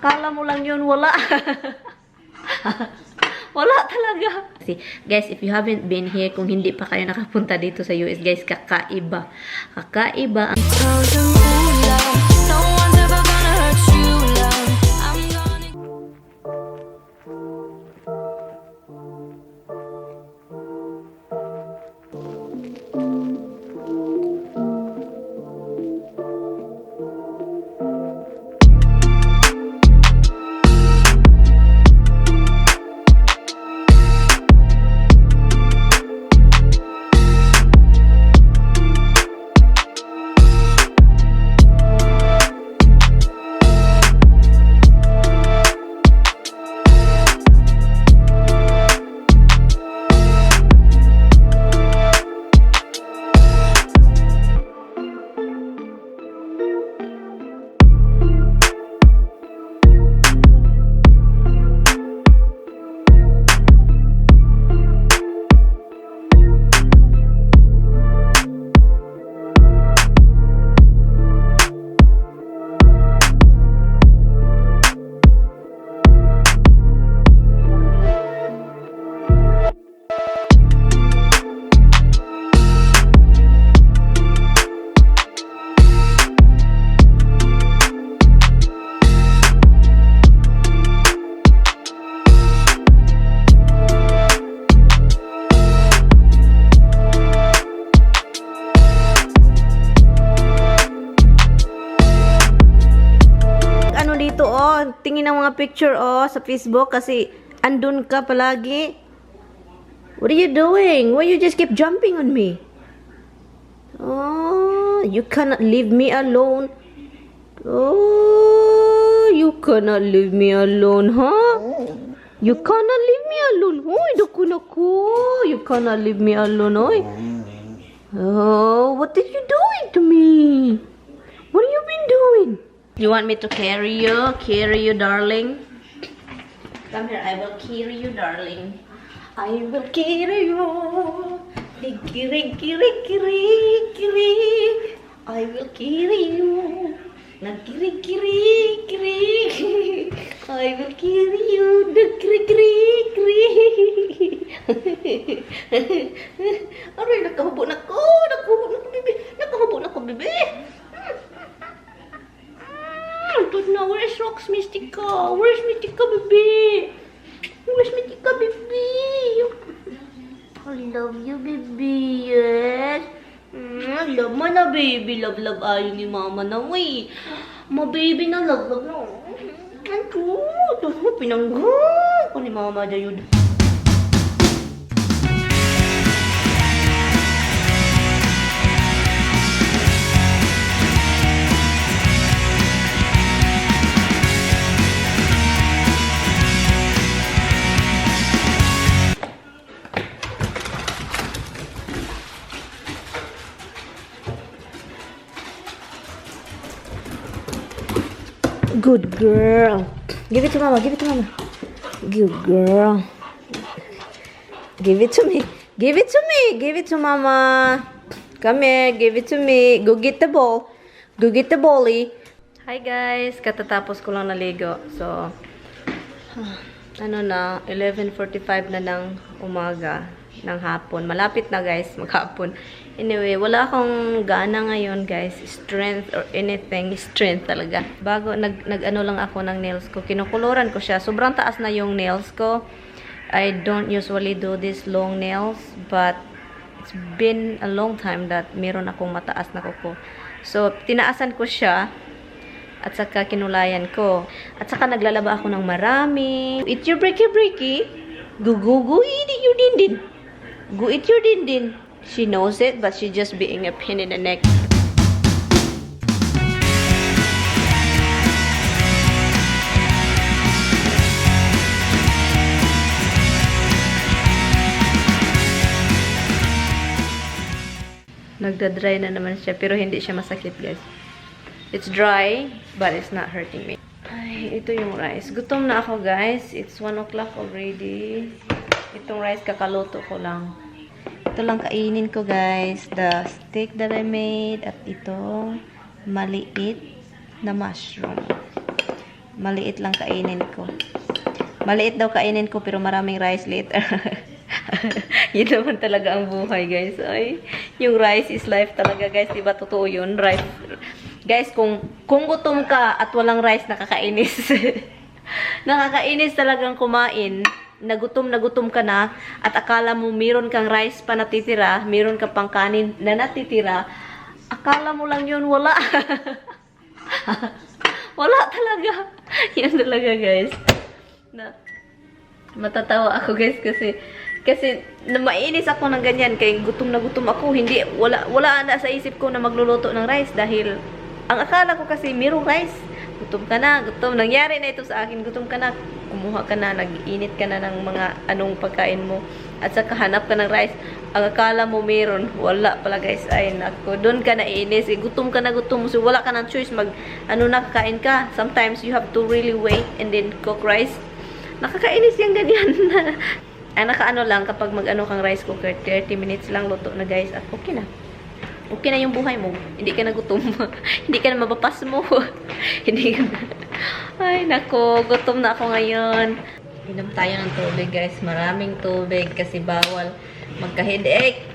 Akala mo lang yun, wala. Wala talaga. Kasi, guys, if you haven't been here, kung hindi pa kayo nakapunta dito sa US, guys, kakaiba. Kakaiba. Tingin ng mga picture sa Facebook kasi andun ka palagi. What are you doing? Why you just keep jumping on me? Oh, you cannot leave me alone. Oh, you cannot leave me alone, huh? You cannot leave me alone. Hoy, naku. You cannot leave me alone, hoy. Oh, what are you doing to me? What have you been doing? You want me to carry you? Carry you, darling? Come here, I will carry you, darling. I will carry you. Kiri. I will carry you. Kiri. I will carry you. Kiri. Aray, nakahubo na ko, bibi. Now, where's Rox Mystica? Where's Mystica, baby? Where's Mystica, baby? I love you, baby. Yes. Love mo na, baby. Love ayaw ni mama na, wey. Ma-baby na, love na. Ito, pinangga ko ni mama dayod. Good girl. Give it to mama. Good girl. Give it to me. Give it to mama. Come here. Give it to me. Go get the ball. Go get the bally. Hi guys. Katatapos ko lang naligo. So, 11:45 na ng umaga. Ng hapon. Malapit na guys. Maghapon. Anyway, wala akong gana ngayon guys. Strength or anything. Strength talaga. Bago, nag-ano lang ako ng nails ko. Kinukuluran ko siya. Sobrang taas na yung nails ko. I don't usually do this long nails. But, it's been a long time that meron akong mataas na kuko. So, tinaasan ko siya. At saka kinulayan ko. At saka naglalaba ako ng marami. Eat your breaky. Go eat your dindin. Go eat your dindin. She knows it, but she's just being a pain in the neck. Nagda-dry na naman siya, pero hindi siya masakit, guys. It's dry, but it's not hurting me. Ay, ito yung rice. Gutom na ako, guys. It's 1 o'clock already. Itong rice, kakaluto ko lang. Ito lang kainin ko, guys. The steak that I made. At ito, maliit na mushroom. Maliit lang kainin ko. Maliit daw kainin ko pero maraming rice later. Yun naman talaga ang buhay, guys. Ay, yung rice is life talaga, guys. Diba totoo yun? Rice. Guys, kung gutom ka at walang rice, nakakainis. Nakakainis talagang kumain. Na gutom ka na at akala mo meron kang rice pa natitira, meron ka pang kanin na natitira, akala mo lang yun, wala. Wala talaga. Yan talaga, guys. Matatawa ako, guys, kasi na mainis ako ng ganyan, kaya gutom na gutom ako, wala na sa isip ko na magluluto ng rice dahil ang akala ko kasi merong rice. Gutom ka na, gutom. Nangyari na ito sa akin. Gutom ka na, kumuha ka na, nag-init ka na ng mga anong pagkain mo. At saka hanap ka ng rice. Ang akala mo meron, wala pala, guys. Ay, nako, doon ka na iinis. Gutom ka na, gutom. So, wala ka ng choice. Kakain ka. Sometimes, you have to really wait and then cook rice. Nakakainis yung ganyan. Ay, nakaano lang, kapag kang rice cooker, 30 minutes lang luto na, guys. At okay na. Okay na yung buhay mo. Hindi ka na gutom. Hindi ka na mabapas mo. Hindi ka na. Ay, nako. Gutom na ako ngayon. Inom tayo ng tubig, guys. Maraming tubig kasi bawal magka-headache.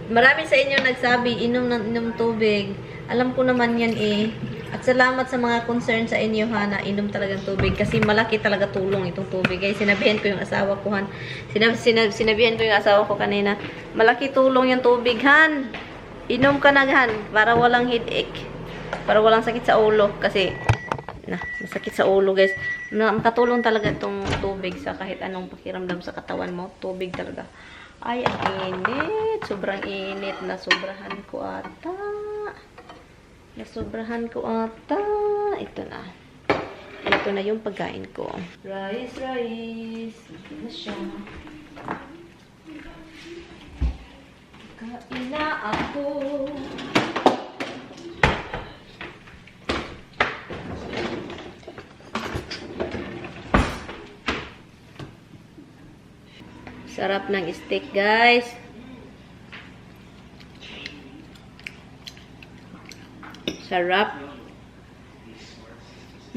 Maraming sa inyo nagsabi, inom tubig. Alam ko naman yan eh. At salamat sa mga concern sa inyo, ha, na inom talagang tubig. Kasi malaki talaga tulong itong tubig. Guys, sinabihan ko yung asawa ko, Han. Sinabihan ko yung asawa ko kanina. Malaki tulong yung tubig, Han. Inom ka na, Han, para walang headache. Para walang sakit sa ulo. Kasi, masakit sa ulo, guys. Makatulong talaga itong tubig sa kahit anong pakiramdam sa katawan mo. Tubig talaga. Ay, ang init. Sobrang init. Nasobrahan ko ata. Ito na. Ito na yung pagkain ko. Rice. Ito na siya. Kain na ako. Sarap ng steak, guys. Sarap.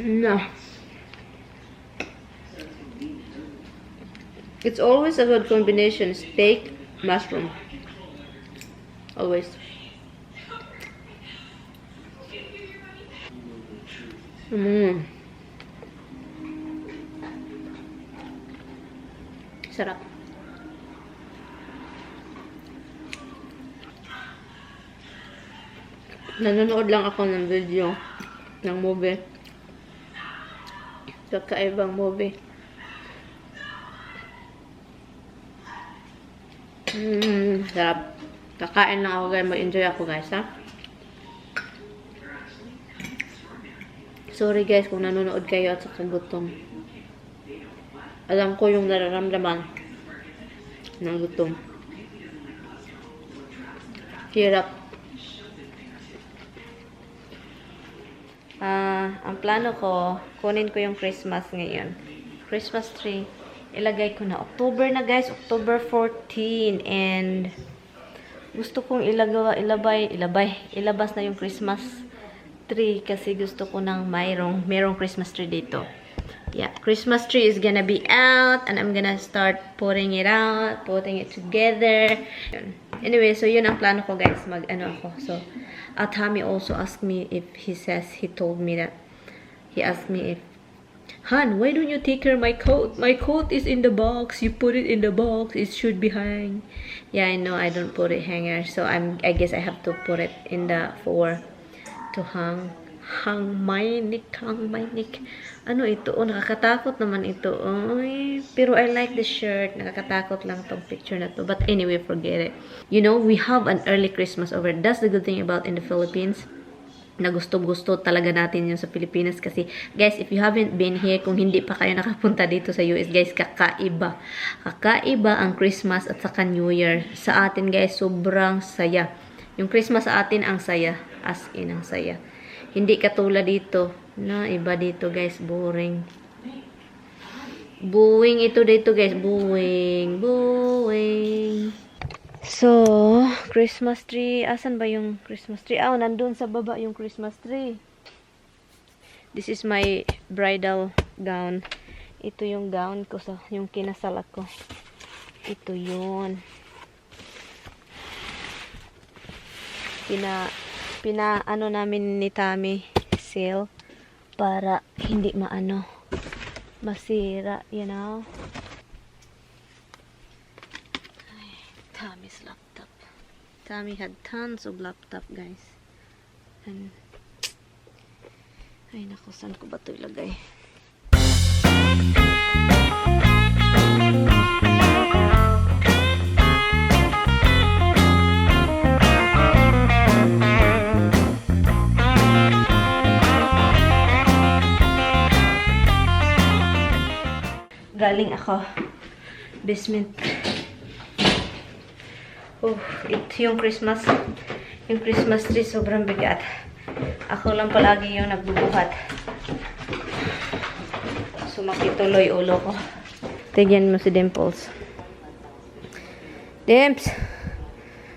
No. It's always a good combination. Steak, mushroom. Always. Sarap. Nanonood lang ako ng video ng movie. Kakaibang movie. Sarap. Kakain lang ako, guys. Mag-enjoy ako, guys, ha? Sorry, guys, kung nanonood kayo at saka gutom. Alam ko yung nararamdaman ng gutom. Hirap. Ang plano ko, kunin ko yung Christmas ngayon. Christmas tree. Ilagay ko na. October na, guys. October 14. And gusto kong ilabas na yung Christmas tree kasi gusto ko ng mayroong Christmas tree dito. Yeah, Christmas tree is gonna be out and I'm gonna start putting it together. Anyway, so yun ang plano ko, guys. Mag-ano ako. So, Tommy also asked me if he asked me if, Han, why don't you take care of my coat? My coat is in the box. You put it in the box. It should be hang. Yeah, I know. I don't put it hanger. So I guess I have to put it in the floor to hang my neck. Ano ito? Oh, nakakatakot naman ito. Oy, pero I like the shirt. Nakakatakot lang tong picture na to. But anyway, forget it. You know, we have an early Christmas over. That's the good thing about in the Philippines. Na gusto talaga natin yun sa Pilipinas kasi, guys, if you haven't been here, kung hindi pa kayo nakapunta dito sa US, guys, kakaiba ang Christmas at saka New Year sa atin, guys. Sobrang saya yung Christmas sa atin. Ang saya, as in ang saya, hindi katulad dito na iba dito, guys. Boring ito dito, guys. Buwing. So, Christmas tree. Asan ba yung Christmas tree? Nandun sa baba yung Christmas tree. This is my bridal gown. Ito yung gown ko sa yung kinasal ako. Ito yun. Ano namin ni Tammy sale para hindi masira, you know. Tammy's laptop. Tammy had tons of laptop, guys. And ay naku, saan ko ba ito ilagay? Galing ako basement. Yung Christmas tree sobrang bigat. Ako lang palagi yung nagbubuhat. Sumakit tuloy ulo ko. Tigyan mo si Dimples. Dimps!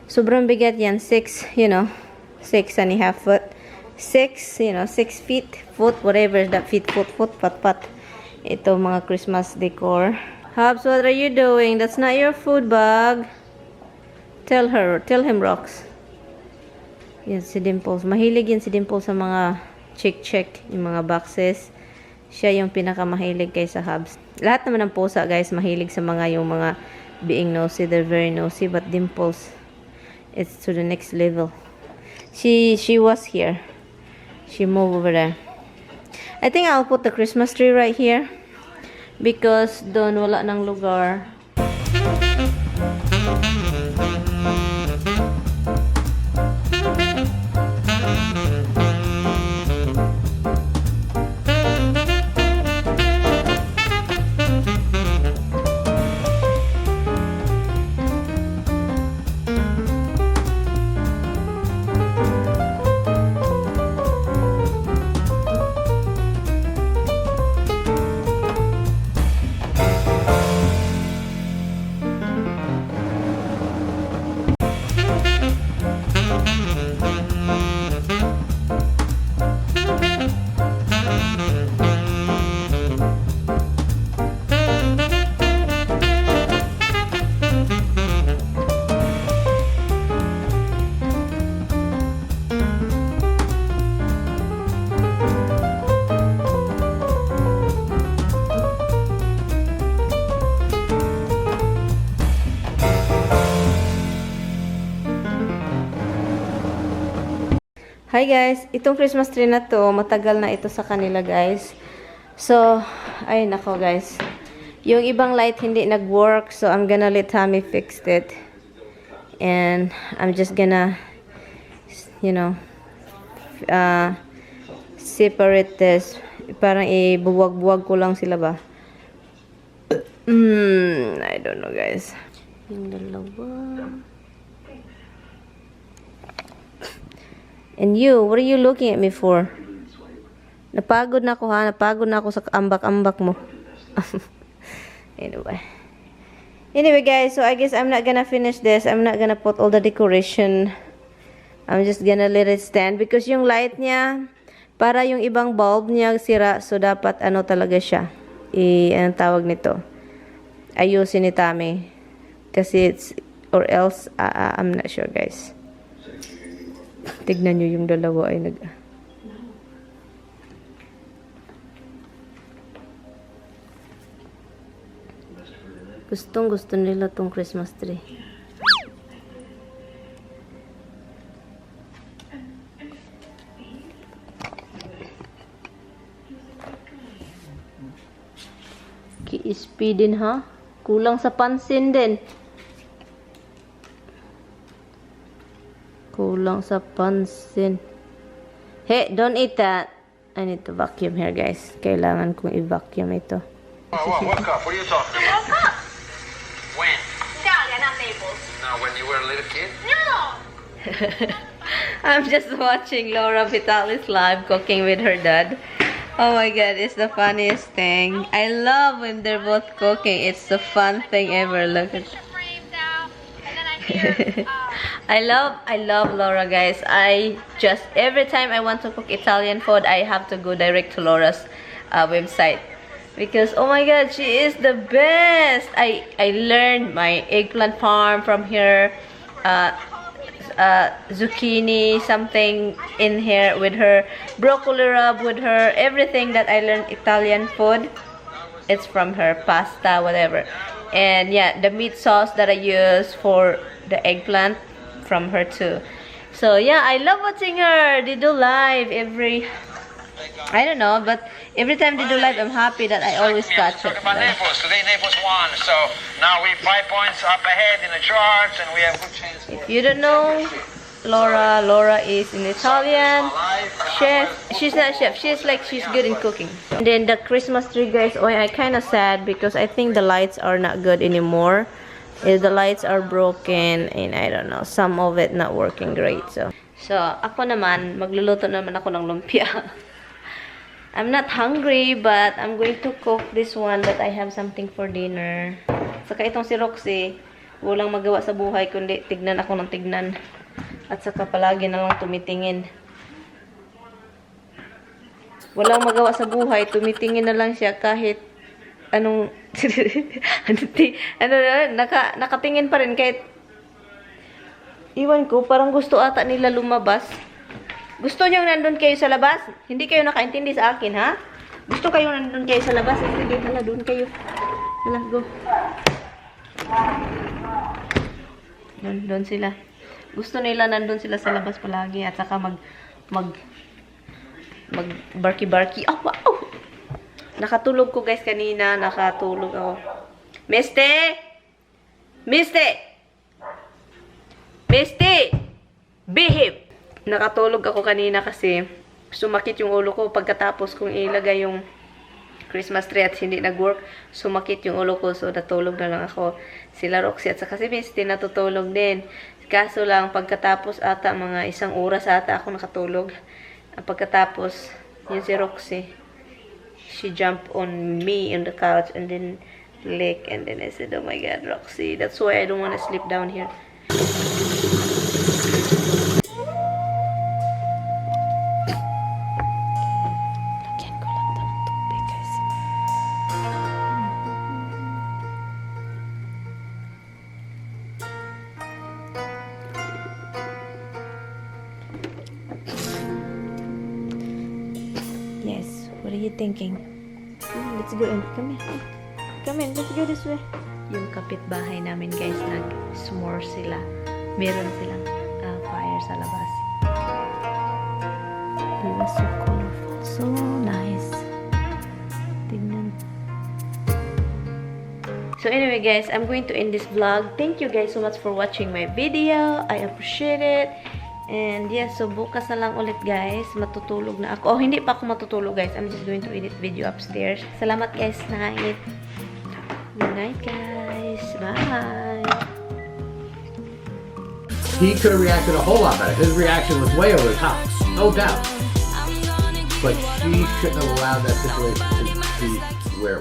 Sobrang bigat yan. 6, 6.5 foot. 6, 6 feet, foot, whatever that feet, foot, pat. Ito mga Christmas decor. Hubs, what are you doing? That's not your food bag. Tell him, Rox. Yan si Dimples. Mahilig yan si Dimples sa mga check, yung mga boxes. Siya yung pinakamahilig kaysa Hubs. Lahat naman ng pusa, guys, mahilig sa yung mga being nosy. They're very nosy. But Dimples, it's to the next level. She was here. She moved over there. I think I'll put the Christmas tree right here because doon wala nang lugar. Hi guys, itong Christmas tree na to, matagal na ito sa kanila guys. So, ay nako guys. Yung ibang light hindi nag-work, so I'm gonna let Tammy fix it. And I'm just gonna, separate this. Parang ibuwag-buwag ko lang sila ba? I don't know guys. Yung dalawa. And you, what are you looking at me for? Napagod na ako ha. Napagod na ako sa ambak-ambak mo. Anyway guys, so I guess I'm not gonna finish this. I'm not gonna put all the decoration. I'm just gonna let it stand. Because yung light niya, para yung ibang bulb niya sira. So dapat talaga siya. Anong tawag nito? Ayusin ni Tammy. Kasi it's, or else, I'm not sure guys. Tignan nyo yung dalawa ay Gustong-gusto nila tong Christmas tree. Ki-SP din ha? Kulang sa pansin din. Kulang sa pansin. Hey, don't eat that. I need to vacuum here, guys. Kailangan kong i-vacuum ito. What cup? What are you talking about? When? Italia, not Naples. No, when you were a little kid? No! I'm just watching Laura Vitale's live cooking with her dad. Oh my god, it's the funniest thing. I love when they're both cooking. It's the fun thing ever. Look at Framed out, and then I I love Laura, guys. Every time I want to cook Italian food, I have to go direct to Laura's website. Because, oh my god, she is the best! I learned my eggplant farm from her, zucchini, something in here with her, broccoli rub with her, everything that I learned Italian food, it's from her, pasta, whatever. And yeah, the meat sauce that I use for the eggplant, from her too. So yeah, I love watching her. They do live I don't know, but every time they do live, I'm happy that I always catch it. Talking about Naples. Today Naples won, so now we're 5 points up ahead in the charts, and we have good chance. If you don't know, Laura is an Italian chef. She's not a chef. She's good in cooking. And then the Christmas tree, guys. Oh, I kind of sad because I think the lights are not good anymore. The lights are broken, and I don't know, some of it not working great. So ako naman, magluluto naman ako ng lumpia. I'm not hungry, but I'm going to cook this one that I have something for dinner. Saka itong si Roxy, walang magawa sa buhay kundi tignan ako ng tignan. At saka palagi na lang tumitingin. Walang magawa sa buhay, tumitingin na lang siya kahit anong nakatingin pa rin kahit iwan ko, parang gusto ata nila lumabas. Gusto niyo nandun kayo sa labas? Hindi kayo nakaintindi sa akin, ha? Gusto kayo nandun kayo sa labas? Hindi, hala, doon kayo. Hala, go. Doon sila. Gusto nila nandun sila sa labas palagi at saka mag barky-barky. Oh, wow! Nakatulog ko, guys, kanina. Nakatulog ako. Misty! Behave! Nakatulog ako kanina kasi sumakit yung ulo ko pagkatapos kong ilagay yung Christmas tree at hindi nag-work. Sumakit yung ulo ko, so natulog na lang ako. Sila Roxy at saka si Misty natutulog din. Kaso lang, pagkatapos ata, mga 1 oras ata ako nakatulog. Pagkatapos, yun si Roxy, she jumped on me on the couch and then lick, and then I said, oh my god, Roxy, that's why I don't want to sleep down here. Yes, what are you thinking? Let's go in. Come here. Come in, let's go this way. Yung kapitbahay namin, guys, nag-s'more sila. Meron silang fire sa labas. It was so colorful. So nice. Tignan. So anyway, guys, I'm going to end this vlog. Thank you guys so much for watching my video. I appreciate it. And yes, so bukas na lang ulit, guys. Matutulog na ako. Oh, hindi pa ako matutulog, guys. I'm just going to edit video upstairs. Salamat, guys. Night. Good night, guys. Bye. He could have reacted a whole lot better. His reaction was way over the top, no doubt. But she shouldn't have allowed that situation to be